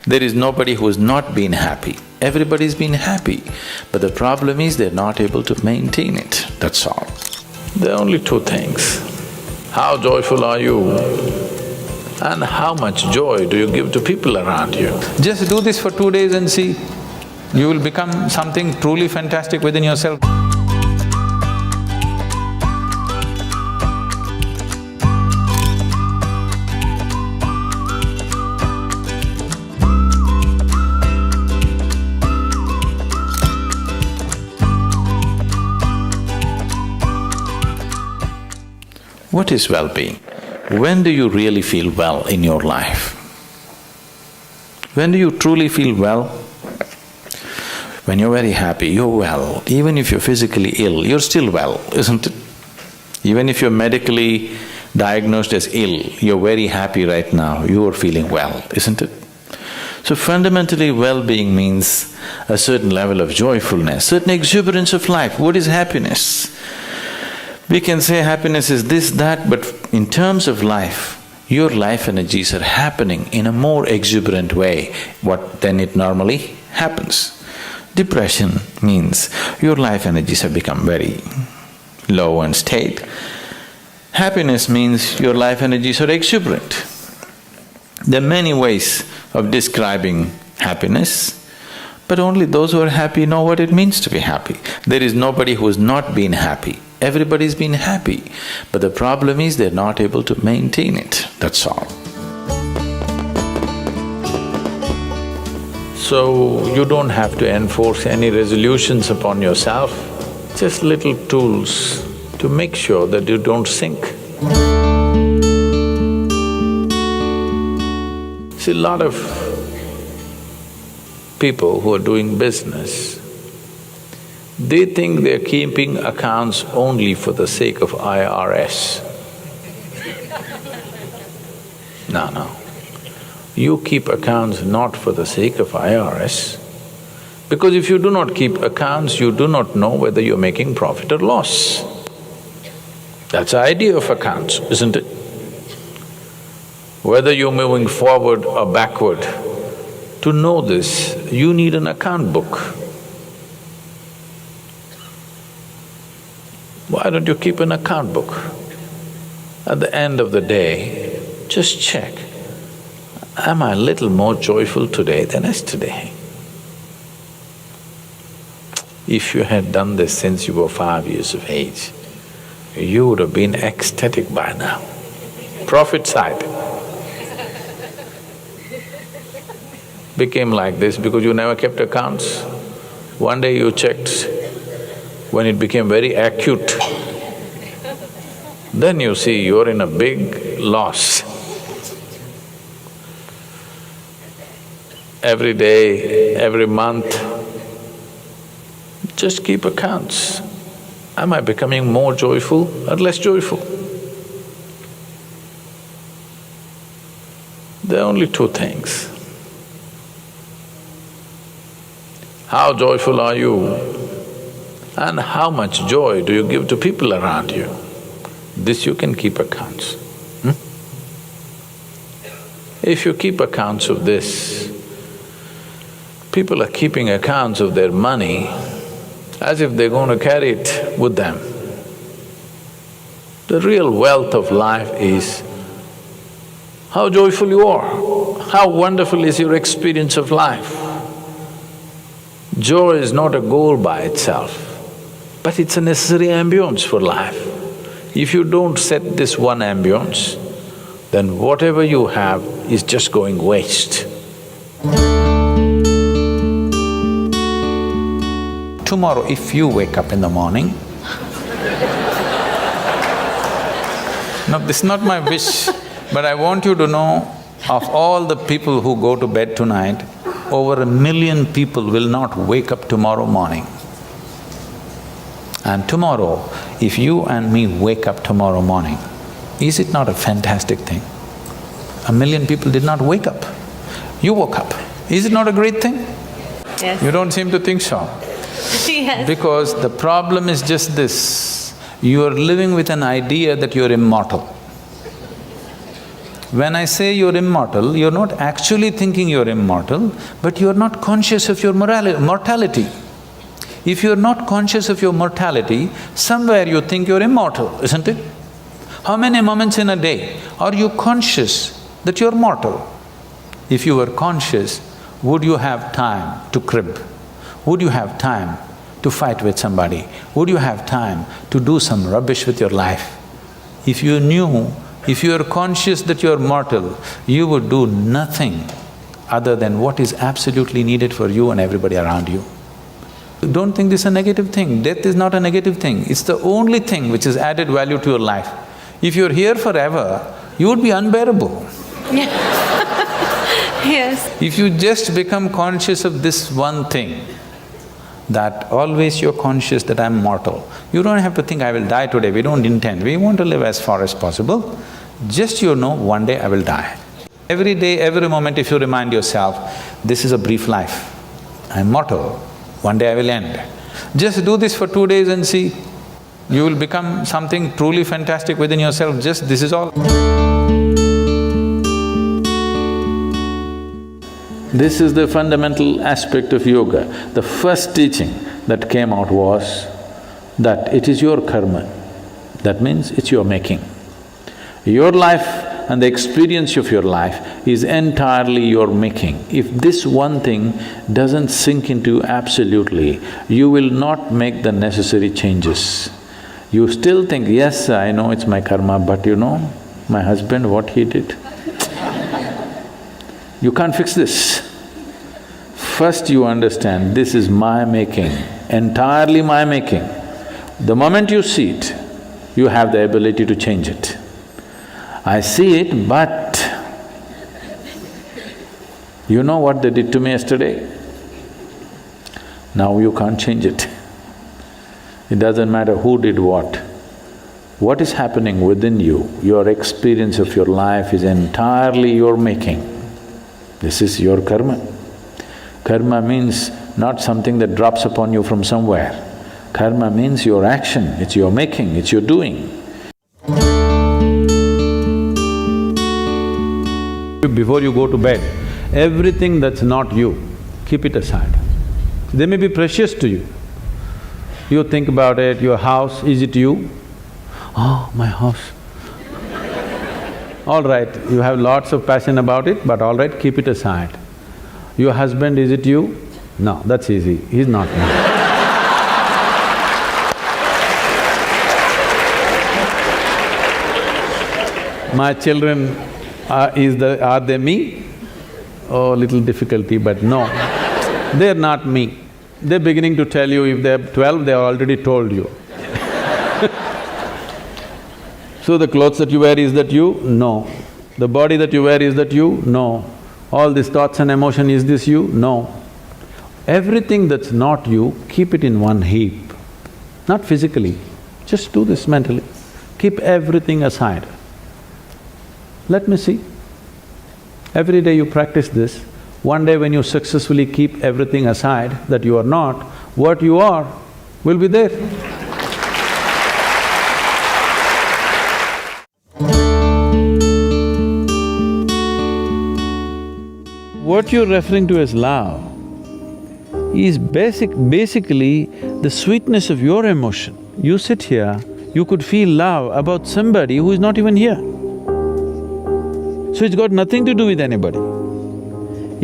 There is nobody who's not been happy. Everybody's been happy, but the problem is they're not able to maintain it, that's all. There are only two things. How joyful are you and how much joy do you give to people around you? Just do this for 2 days and see, you will become something truly fantastic within yourself. What is well-being? When do you really feel well in your life? When do you truly feel well? When you're very happy, you're well. Even if you're physically ill, you're still well, isn't it? Even if you're medically diagnosed as ill, you're very happy right now, you're feeling well, isn't it? So fundamentally, well-being means a certain level of joyfulness, certain exuberance of life. What is happiness? We can say happiness is this, that, but in terms of life, your life energies are happening in a more exuberant way than it normally happens. Depression means your life energies have become very low and state. Happiness means your life energies are exuberant. There are many ways of describing happiness, but only those who are happy know what it means to be happy. There is nobody who's not been happy. Everybody's been happy, but the problem is they're not able to maintain it, that's all. So, you don't have to enforce any resolutions upon yourself, just little tools to make sure that you don't sink. See, a lot of people who are doing business, they think they're keeping accounts only for the sake of IRS. No. You keep accounts not for the sake of IRS, because if you do not keep accounts, you do not know whether you're making profit or loss. That's the idea of accounts, isn't it? Whether you're moving forward or backward, to know this, you need an account book. Why don't you keep an account book? At the end of the day, just check, am I a little more joyful today than yesterday? If you had done this since you were 5 years of age, you would have been ecstatic by now. Profit side became like this because you never kept accounts. One day you checked, when it became very acute, then you see you're in a big loss. Every day, every month, just keep accounts. Am I becoming more joyful or less joyful? There are only two things. How joyful are you? And how much joy do you give to people around you? This you can keep accounts. If you keep accounts of this, people are keeping accounts of their money as if they're going to carry it with them. The real wealth of life is how joyful you are, how wonderful is your experience of life. Joy is not a goal by itself, but it's a necessary ambience for life. If you don't set this one ambience, then whatever you have is just going waste. Tomorrow, if you wake up in the morning… No, this is not my wish, but I want you to know, of all the people who go to bed tonight, over 1 million people will not wake up tomorrow morning. And tomorrow, if you and me wake up tomorrow morning, is it not a fantastic thing? 1 million people did not wake up, you woke up. Is it not a great thing? Yes. You don't seem to think so. Yes. Because the problem is just this, you are living with an idea that you're immortal. When I say you're immortal, you're not actually thinking you're immortal, but you're not conscious of your mortality. If you're not conscious of your mortality, somewhere you think you're immortal, isn't it? How many moments in a day are you conscious that you're mortal? If you were conscious, would you have time to crib? Would you have time to fight with somebody? Would you have time to do some rubbish with your life? If you knew, if you are conscious that you are mortal, you would do nothing other than what is absolutely needed for you and everybody around you. Don't think this is a negative thing. Death is not a negative thing. It's the only thing which has added value to your life. If you're here forever, you would be unbearable. Yes. If you just become conscious of this one thing, that always you're conscious that I'm mortal. You don't have to think, I will die today, we don't intend, we want to live as far as possible. Just you know, one day I will die. Every day, every moment if you remind yourself, this is a brief life, I'm mortal, one day I will end. Just do this for 2 days and see, you will become something truly fantastic within yourself, just this is all. This is the fundamental aspect of yoga. The first teaching that came out was that it is your karma. That means it's your making. Your life and the experience of your life is entirely your making. If this one thing doesn't sink into you absolutely, you will not make the necessary changes. You still think, yes, I know it's my karma, but you know, my husband, what he did, you can't fix this. First you understand, this is my making, entirely my making. The moment you see it, you have the ability to change it. I see it, but you know what they did to me yesterday? Now you can't change it. It doesn't matter who did what. What is happening within you, your experience of your life is entirely your making. This is your karma. Karma means not something that drops upon you from somewhere. Karma means your action, it's your making, it's your doing. Before you go to bed, everything that's not you, keep it aside. They may be precious to you. You think about it, your house, is it you? Oh, my house. All right, you have lots of passion about it, but all right, keep it aside. Your husband, is it you? No, that's easy, he's not me. My children, are they me? Oh, little difficulty, but no, they're not me. They're beginning to tell you, if they're 12, they already told you. So the clothes that you wear, is that you? No. The body that you wear, is that you? No. All these thoughts and emotion, is this you? No. Everything that's not you, keep it in one heap. Not physically, just do this mentally. Keep everything aside. Let me see. Every day you practice this, one day when you successfully keep everything aside that you are not, what you are will be there. What you're referring to as love is basically the sweetness of your emotion. You sit here, you could feel love about somebody who is not even here. So it's got nothing to do with anybody.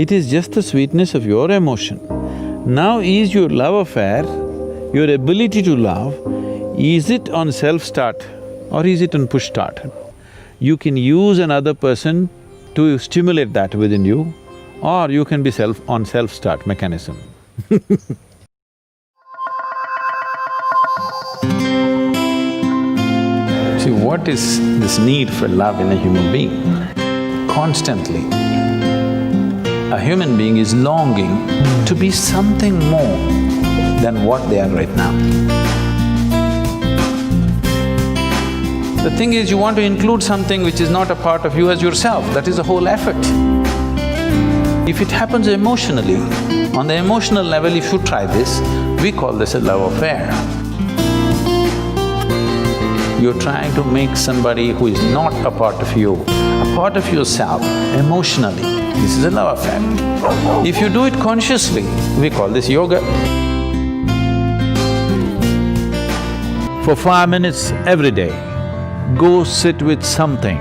It is just the sweetness of your emotion. Now is your love affair, your ability to love, is it on self-start or is it on push-start? You can use another person to stimulate that within you, or you can be on self-start mechanism. See, what is this need for love in a human being? Constantly, a human being is longing to be something more than what they are right now. The thing is, you want to include something which is not a part of you as yourself, that is the whole effort. If it happens emotionally, on the emotional level, if you try this, we call this a love affair. You're trying to make somebody who is not a part of you, a part of yourself emotionally, this is a love affair. If you do it consciously, we call this yoga. For 5 minutes every day, go sit with something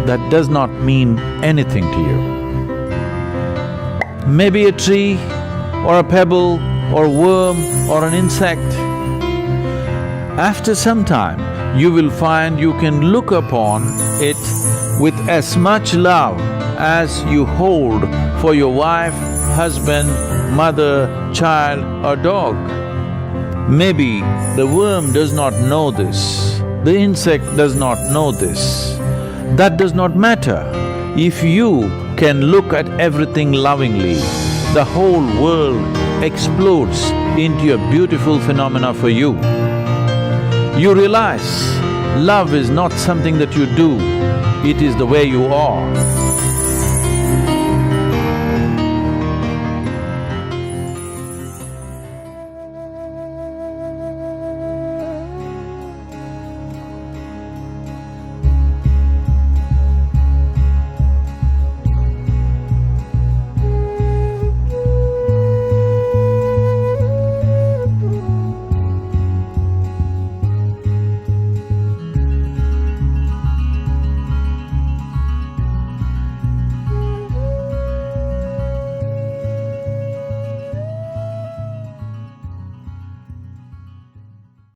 that does not mean anything to you. Maybe a tree, or a pebble, or a worm, or an insect. After some time, you will find you can look upon it with as much love as you hold for your wife, husband, mother, child or dog. Maybe the worm does not know this, the insect does not know this. That does not matter. If you can look at everything lovingly, the whole world explodes into a beautiful phenomena for you. You realize love is not something that you do, it is the way you are.